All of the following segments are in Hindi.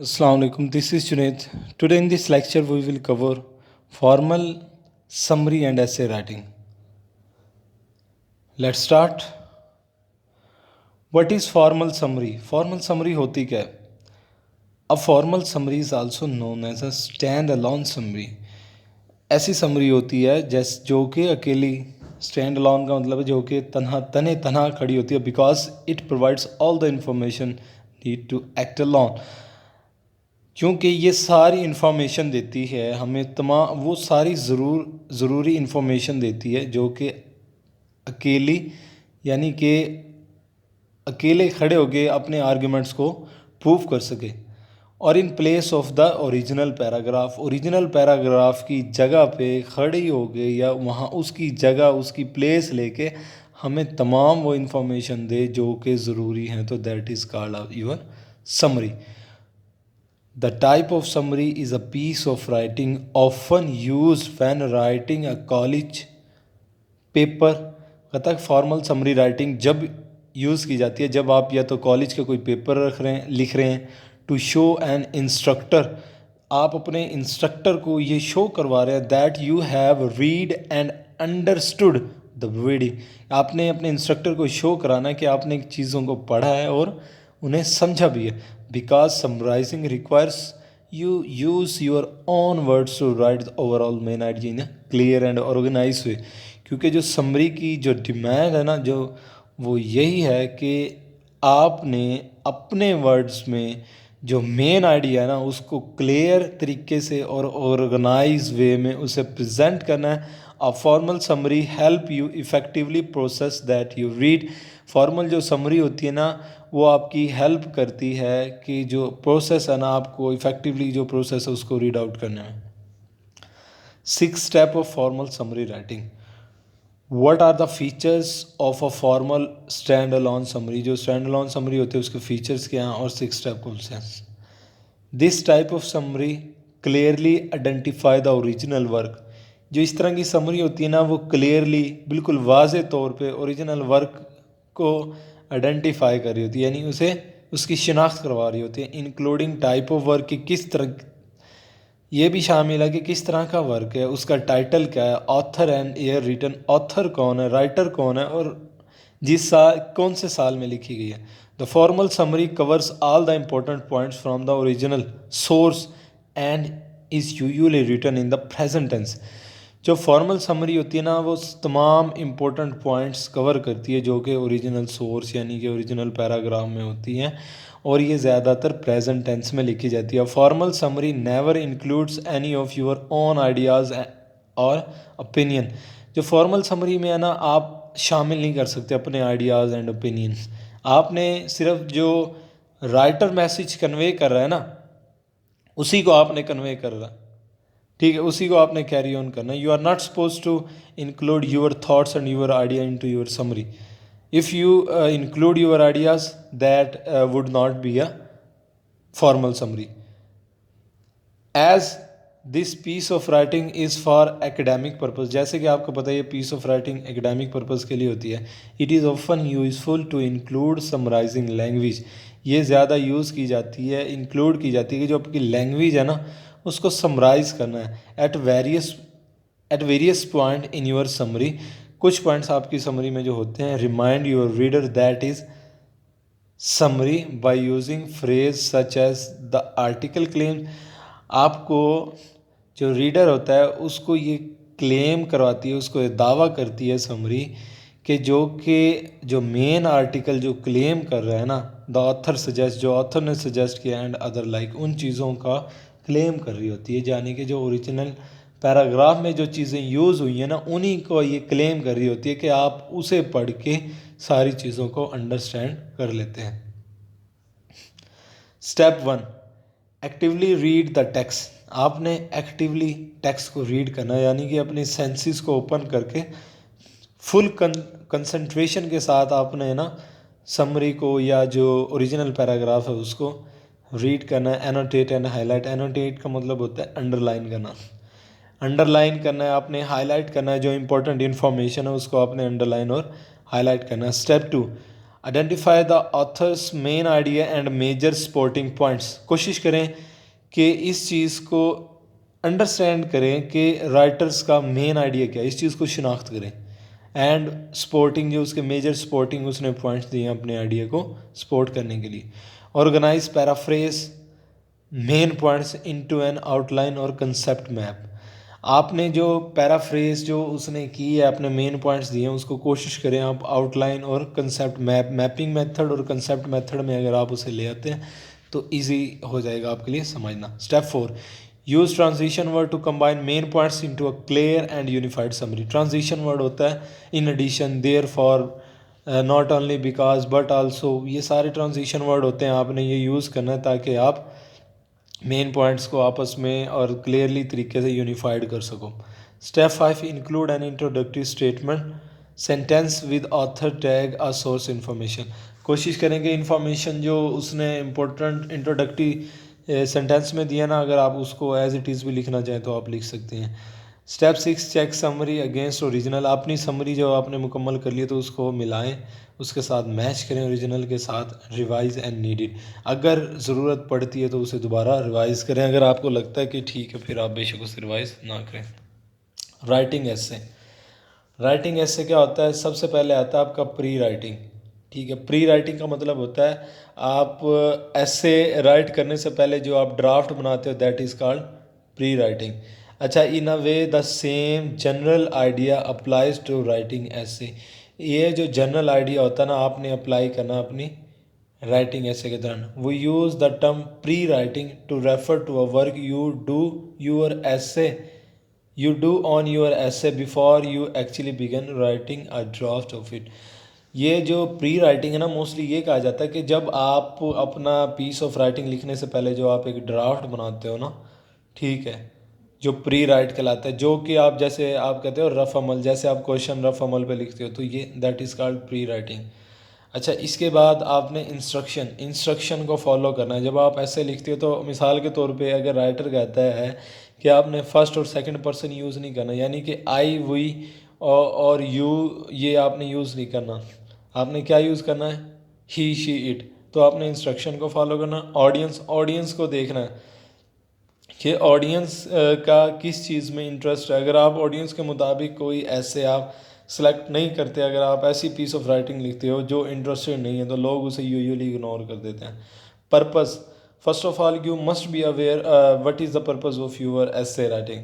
Assalamu alaikum. This is Junaid. Today in this lecture we will cover formal summary and essay writing. Let's start. What is formal summary? Formal summary होती क्या है? A formal summary is also known as a stand-alone summary. ऐसी समरी होती है जो कि अकेली स्टैंड अलोन का मतलब है जो कि तनहा खड़ी होती है because it provides all the information need to act alone, क्योंकि ये सारी इन्फॉर्मेशन देती है हमें तमाम वो सारी ज़रूरी इन्फॉर्मेशन देती है जो कि अकेली यानी कि अकेले खड़े होके अपने आर्ग्यूमेंट्स को प्रूव कर सके। और in place of the original paragraph की जगह पे खड़ी हो गए या वहाँ उसकी जगह उसकी प्लेस लेके हमें तमाम वो इन्फॉर्मेशन दे जो कि ज़रूरी हैं, तो that is called your summary. The type of summary is a piece of writing often used when writing a college paper। कहता है फॉर्मल समरी राइटिंग जब यूज़ की जाती है जब आप या तो कॉलेज का कोई पेपर लिख रहे हैं, टू शो एन इंस्ट्रक्टर, आप अपने इंस्ट्रक्टर को ये शो करवा रहे हैं that you have read and understood the reading. आपने अपने इंस्ट्रक्टर को शो कराना है कि आपने चीज़ों को पढ़ा है और उन्हें समझा भी है। Because summarising requires you use your own words to write the overall main idea in clear and organise way. क्योंकि जो समरी की जो डिमांड है ना जो वो यही है कि आपने अपने वर्ड्स में जो मेन आइडिया है ना उसको क्लियर तरीके से और ऑर्गेनाइज वे में उसे प्रेजेंट करना है। अ formal summary help you effectively process that you read. Formal जो समरी होती है ना वो आपकी हेल्प करती है कि जो प्रोसेस है ना आपको इफ़ेक्टिवली जो प्रोसेस है उसको रीड आउट करने में। 6 step of formal summary writing. What are the features of a formal stand alone summary. जो स्टैंड अलोन समरी होती है उसके फीचर्स क्या हैं और 6 स्टेप कौन से हैं। This type of summary clearly identify the original work. जो इस तरह की समरी होती है ना वो क्लियरली बिल्कुल वाज़े तौर पे ओरिजिनल वर्क को आइडेंटिफाई कर रही होती है, यानी उसे उसकी शिनाख्त करवा रही होती है। इंक्लूडिंग टाइप ऑफ वर्क की किस तरह, ये भी शामिल है कि किस तरह का वर्क है, उसका टाइटल क्या है, author and year written, author कौन है, राइटर कौन है और जिस साल कौन से साल में लिखी गई है। The formal summary covers all the important points from the original source and is usually written in the present tense. जो फॉर्मल समरी होती है ना वो तमाम इम्पोर्टेंट पॉइंट्स कवर करती है जो कि ओरिजिनल सोर्स यानी कि ओरिजिनल पैराग्राफ में होती हैं और ये ज़्यादातर प्रेजेंट टेंस में लिखी जाती है। Formal summary never includes any of your own ideas और ओपिनियन। जो फॉर्मल समरी में है ना आप शामिल नहीं कर सकते अपने आइडियाज़ एंड ओपिनियंस। आपने सिर्फ जो राइटर मैसेज कन्वे कर रहा है ना उसी को आपने कन्वे कर रहा, ठीक है, उसी को आपने कैरी ऑन करना। You are not suppose to include your thoughts and your idea into your summary. If you include your ideas that would not be a formal summary. As this piece of writing is for academic purpose. जैसे कि आपको पता है ये piece of writing academic purpose के लिए होती है। It is often useful to include summarising language. ये ज़्यादा यूज़ की जाती है, इंक्लूड की जाती है कि जो आपकी लैंग्वेज है ना उसको समराइज करना है at various point in your summary. कुछ पॉइंट्स आपकी समरी में जो होते हैं, remind your reader that is summary by using phrase such as the article claim. आपको जो रीडर होता है उसको ये क्लेम करवाती है, उसको ये दावा करती है समरी कि जो मेन आर्टिकल जो क्लेम कर रहा है ना द ऑथर सजेस्ट, जो ऑथर ने सजेस्ट किया एंड अदर लाइक, उन चीज़ों का क्लेम कर रही होती है। यानी कि जो ओरिजिनल पैराग्राफ में जो चीज़ें यूज़ हुई हैं ना उन्हीं को ये क्लेम कर रही होती है कि आप उसे पढ़ के सारी चीज़ों को अंडरस्टैंड कर लेते हैं। Step 1, actively read the text. आपने एक्टिवली टेक्स्ट को रीड करना है, यानी कि अपने सेंसेस को ओपन करके फुल कंसंट्रेशन के साथ आपने ना समरी को या जो ओरिजिनल पैराग्राफ है उसको रीड करना है। Annotate and highlight. एनोटेट का मतलब होता है अंडरलाइन करना। अंडरलाइन करना है आपने, हाईलाइट करना है, जो इंपॉर्टेंट इन्फॉर्मेशन है उसको आपने अंडरलाइन और हाईलाइट करना है। Step 2, identify the author's main idea and major supporting points. कोशिश करें कि इस चीज़ को अंडरस्टैंड करें कि राइटर्स का मेन आइडिया क्या है, इस चीज़ को शिनाख्त करें। एंड सपोर्टिंग जो उसके मेजर सपोर्टिंग उसने पॉइंट्स दिए हैं अपने आइडिया को सपोर्ट करने के लिए। Organise paraphrase main points into an outline और कंसेप्ट मैप। आपने जो पैराफ्रेज जो उसने की है, अपने मेन पॉइंट्स दिए हैं, उसको कोशिश करें आप आउटलाइन और कंसेप्ट मैपिंग मेथड और कंसेप्ट मेथड में अगर आप उसे ले आते हैं तो इजी हो जाएगा आपके लिए समझना। Step 4, use transition word to combine main points into a clear and unified summary. Transition word होता है in addition, therefore, not only, because, but also, ये सारे ट्रांजिशन वर्ड होते हैं, आपने ये यूज़ करना है ताकि आप मेन पॉइंट्स को आपस में और क्लियरली तरीके से यूनिफाइड कर सको। Step 5, include an introductory statement sentence with author tag a source information. कोशिश करेंगे इन्फॉर्मेशन जो उसने इम्पोर्टेंट इंट्रोडक्टरी सेंटेंस में दिया ना, अगर आप उसको एज इट इज़ भी लिखना चाहें तो आप लिख सकते हैं। Step 6, check summary against original. अपनी समरी जो आपने मुकम्मल कर ली तो उसको मिलाएं, उसके साथ मैच करें ओरिजिनल के साथ। रिवाइज एंड नीडेड, अगर ज़रूरत पड़ती है तो उसे दोबारा रिवाइज़ करें, अगर आपको लगता है कि ठीक है फिर आप बेशक उसे रिवाइज़ ना करें। राइटिंग एसे। राइटिंग एसे क्या होता है? सबसे पहले आता है आपका प्री राइटिंग। ठीक है, प्री राइटिंग का मतलब होता है आप ऐसे राइट करने से पहले जो आप ड्राफ्ट बनाते हो, that is called pre writing. अच्छा, in a way the same general idea applies to writing ऐसे। ये जो जनरल आइडिया होता है ना, आपने अप्लाई करना अपनी राइटिंग ऐसे के दौरान। We use the term pre writing to refer to a work you do on your essay before you actually begin writing a draft of it। ये जो प्री राइटिंग है ना, मोस्टली ये कहा जाता है कि जब आप अपना पीस ऑफ राइटिंग लिखने से पहले जो आप एक ड्राफ्ट बनाते हो ना, ठीक है, जो प्री राइट कहलाता है, जो कि आप जैसे आप कहते हो रफ अमल, जैसे आप क्वेश्चन रफ अमल पे लिखते हो, तो ये that is called pre writing. अच्छा, इसके बाद आपने इंस्ट्रक्शन को फॉलो करना है। जब आप ऐसे लिखते हो तो मिसाल के तौर पे अगर राइटर कहता है कि आपने फर्स्ट और सेकंड पर्सन यूज़ नहीं करना, यानी कि आई, वी और यू, ये आपने यूज़ नहीं करना। आपने क्या यूज़ करना है? ही, शी, इट। तो आपने इंस्ट्रक्शन को फॉलो करना। ऑडियंस को देखना है कि ऑडियंस का किस चीज़ में इंटरेस्ट है। अगर आप ऑडियंस के मुताबिक कोई ऐसे आप सेलेक्ट नहीं करते, अगर आप ऐसी पीस ऑफ राइटिंग लिखते हो जो इंटरेस्टेड नहीं है, तो लोग उसे यूजुअली इग्नोर कर देते हैं। Purpose, first of all you must be aware what is the purpose of your essay writing.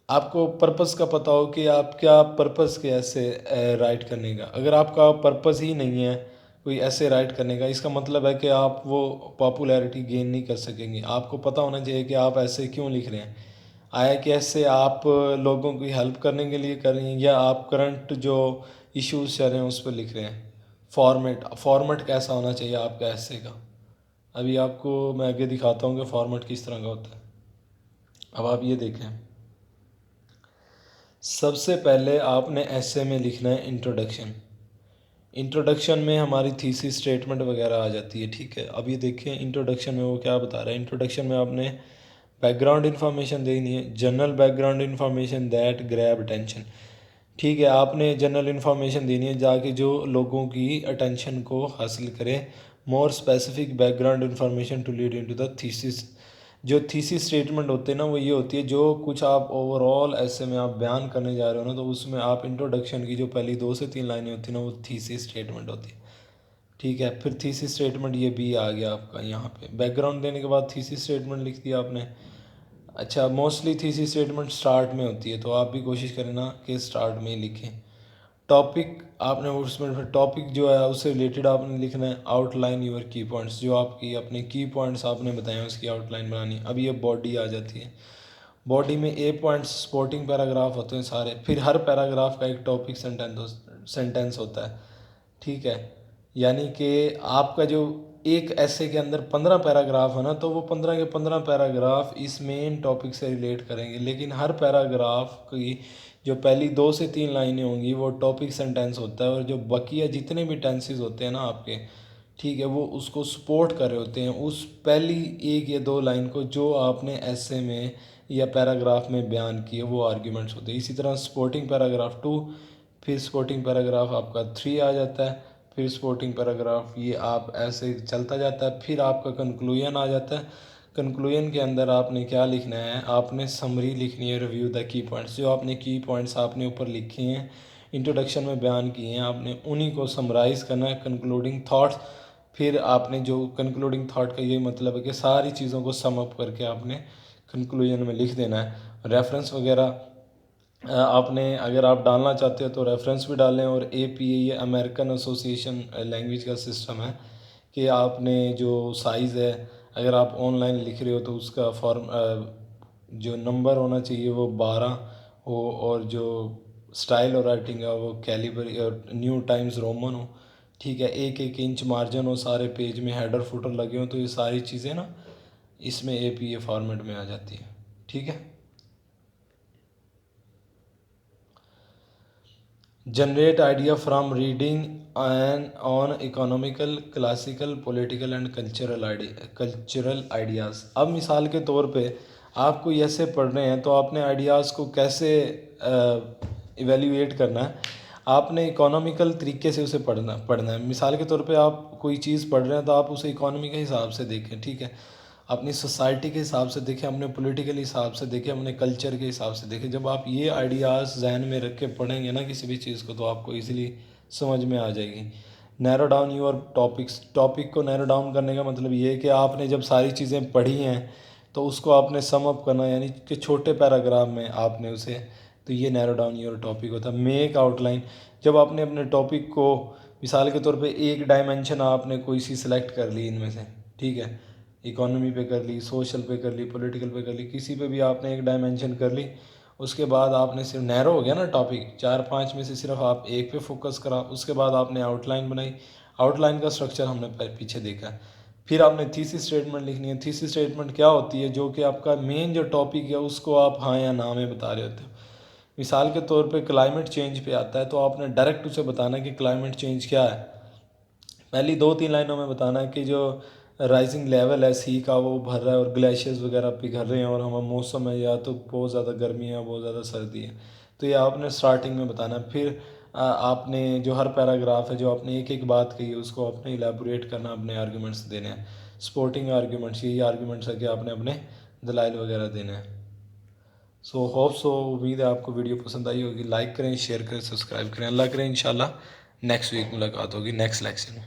आपको पर्पस का पता हो कि आप क्या पर्पस के ऐसे राइट करने का। अगर आपका पर्पस ही नहीं है कोई ऐसे राइट करने का, इसका मतलब है कि आप वो पॉपुलैरिटी गेन नहीं कर सकेंगे। आपको पता होना चाहिए कि आप ऐसे क्यों लिख रहे हैं। आया कि ऐसे आप लोगों की हेल्प करने के लिए कर रहे हैं, या आप करंट जो इश्यूज चल रहे हैं उस पर लिख रहे हैं। फॉर्मेट कैसा होना चाहिए आपका ऐसे का, अभी आपको मैं आगे दिखाता हूँ कि फॉर्मेट किस तरह का होता है। अब आप ये देखें, सबसे पहले आपने ऐसे में लिखना है इंट्रोडक्शन। इंट्रोडक्शन में हमारी थीसिस स्टेटमेंट वगैरह आ जाती है, ठीक है। अब ये देखें इंट्रोडक्शन में वो क्या बता रहा है। इंट्रोडक्शन में आपने बैकग्राउंड इन्फॉर्मेशन देनी है, general background information that grab attention. ठीक है, आपने जनरल इन्फॉर्मेशन देनी है जाके जो लोगों की अटेंशन को हासिल करे। More specific background information to lead into the thesis. जो थीसिस स्टेटमेंट होते हैं ना, वो ये होती है जो कुछ आप ओवरऑल ऐसे में आप बयान करने जा रहे हो ना, तो उसमें आप इंट्रोडक्शन की जो पहली 2 से 3 लाइनें होती हैं ना, वो थीसिस स्टेटमेंट होती है। ठीक है, फिर थीसिस स्टेटमेंट ये भी आ गया आपका यहाँ पे। बैकग्राउंड देने के बाद थीसिस स्टेटमेंट लिख दिया आपने। अच्छा, मोस्टली थीसिस स्टेटमेंट स्टार्ट में होती है, तो आप भी कोशिश करें ना कि स्टार्ट में ही लिखें। टॉपिक आपने उसमें फिर टॉपिक जो है उससे रिलेटेड आपने लिखना है। आउटलाइन यूर की पॉइंट्स, जो आपकी अपने की पॉइंट्स आपने बताए उसकी आउटलाइन बनानी है। अब ये बॉडी आ जाती है। बॉडी में ए पॉइंट्स सपोर्टिंग पैराग्राफ होते हैं सारे, फिर हर पैराग्राफ का एक टॉपिक सेंटेंस होता है, ठीक है। यानी कि आपका जो एक ऐसे के अंदर 15 पैराग्राफ है ना, तो वो 15 के 15 पैराग्राफ इस मेन टॉपिक से रिलेट करेंगे, लेकिन हर पैराग्राफ की जो पहली 2 से 3 लाइनें होंगी वो टॉपिक सेंटेंस होता है, और जो बकिया जितने भी टेंसेस होते हैं ना आपके, ठीक है, वो उसको सपोर्ट कर रहे होते हैं उस पहली 1 या 2 लाइन को जो आपने ऐसे में या पैराग्राफ में बयान किए, वो आर्ग्यूमेंट्स होते हैं। इसी तरह सपोर्टिंग पैराग्राफ 2, फिर सपोर्टिंग पैराग्राफ आपका 3 आ जाता है, फिर स्पोर्टिंग पैराग्राफ, ये आप ऐसे चलता जाता है। फिर आपका कंक्लूजन आ जाता है। कंक्लूजन के अंदर आपने क्या लिखना है, आपने समरी लिखनी है, रिव्यू द की पॉइंट्स। जो आपने की पॉइंट्स आपने ऊपर लिखे हैं, इंट्रोडक्शन में बयान किए हैं, आपने उन्हीं को समराइज़ करना है, कंक्लूडिंग थाट्स। फिर आपने जो कंक्लूडिंग थाट का ये मतलब है कि सारी चीज़ों को सम अप करके आपने कंक्लूजन में लिख देना है। रेफरेंस वगैरह आपने अगर आप डालना चाहते हो तो रेफरेंस भी डालें। और APA ये अमेरिकन एसोसिएशन लैंग्वेज का सिस्टम है कि आपने जो साइज़ है, अगर आप ऑनलाइन लिख रहे हो तो उसका फॉर्म जो नंबर होना चाहिए वो 12 हो, और जो स्टाइल और राइटिंग है वो कैलिबरी और न्यू टाइम्स रोमन हो। ठीक है, 1-1 इंच मार्जिन हो, सारे पेज में हेडर फुटर लगे हो, तो ये सारी चीज़ें ना इसमें APA फॉर्मेट में आ जाती है। ठीक है। Generate idea from reading and on economical, classical, political and cultural ideas. अब मिसाल के तौर पे आप कोई ऐसे पढ़ रहे हैं तो आपने आइडियाज़ को कैसे इवेल्युएट करना है। आपने इकोनॉमिकल तरीके से उसे पढ़ना है। मिसाल के तौर पे आप कोई चीज़ पढ़ रहे हैं तो आप उसे इकोनॉमी के हिसाब से देखें। ठीक है, अपनी सोसाइटी के हिसाब से देखें, अपने पॉलिटिकल हिसाब से देखें, अपने कल्चर के हिसाब से देखें। जब आप ये आइडियाज़ जहन में रख के पढ़ेंगे ना किसी भी चीज़ को, तो आपको इजीली समझ में आ जाएगी। Narrow down your topics. Topic को नैरो डाउन करने का मतलब ये है कि आपने जब सारी चीज़ें पढ़ी हैं तो उसको आपने सम अप करना, यानी कि छोटे पैराग्राफ में आपने उसे, तो ये नैरो डाउन योर टॉपिक होता है। Make outline. जब आपने अपने टॉपिक को, मिसाल के तौर पे एक डायमेंशन आपने कोई सी सिलेक्ट कर ली इनमें से, ठीक है, इकोनॉमी पे कर ली, सोशल पे कर ली, पॉलिटिकल पे कर ली, किसी पे भी आपने एक डायमेंशन कर ली। उसके बाद आपने सिर्फ नैरो हो गया ना टॉपिक, 4-5 में से सिर्फ आप एक पे फोकस करा। उसके बाद आपने आउटलाइन बनाई। आउटलाइन का स्ट्रक्चर हमने पीछे देखा है। फिर आपने थीसिस स्टेटमेंट लिखनी है। थीसिस स्टेटमेंट क्या होती है, जो कि आपका मेन जो टॉपिक है उसको आप हाँ या ना में बता रहे होते हो। मिसाल के तौर पे क्लाइमेट चेंज पे आता है तो आपने डायरेक्ट उसे बताना है कि क्लाइमेट चेंज क्या है। पहली 2-3 लाइनों में बताना है कि जो राइजिंग लेवल है सी का वो भर रहा है और ग्लेशियर्स वगैरह पिघल रहे हैं, और हमारा मौसम है या तो बहुत ज़्यादा गर्मी है या बहुत ज़्यादा सर्दी है। तो ये आपने स्टार्टिंग में बताना है। फिर आपने जो हर पैराग्राफ है, जो आपने एक एक बात कही है, उसको आपने इलेबोरेट करना, अपने आर्ग्यूमेंट्स देने हैं। सपोर्टिंग आर्ग्यूमेंट्स, यही आर्ग्यूमेंट्स है कि आपने अपने दलाइल वगैरह देने हैं। सो होप सो, उम्मीद है आपको वीडियो पसंद आई होगी। लाइक करें, शेयर करें, सब्सक्राइब करें। अल्लाह करें इंशाल्लाह नेक्स्ट वीक मुलाकात होगी नेक्स्ट लेक्चर में।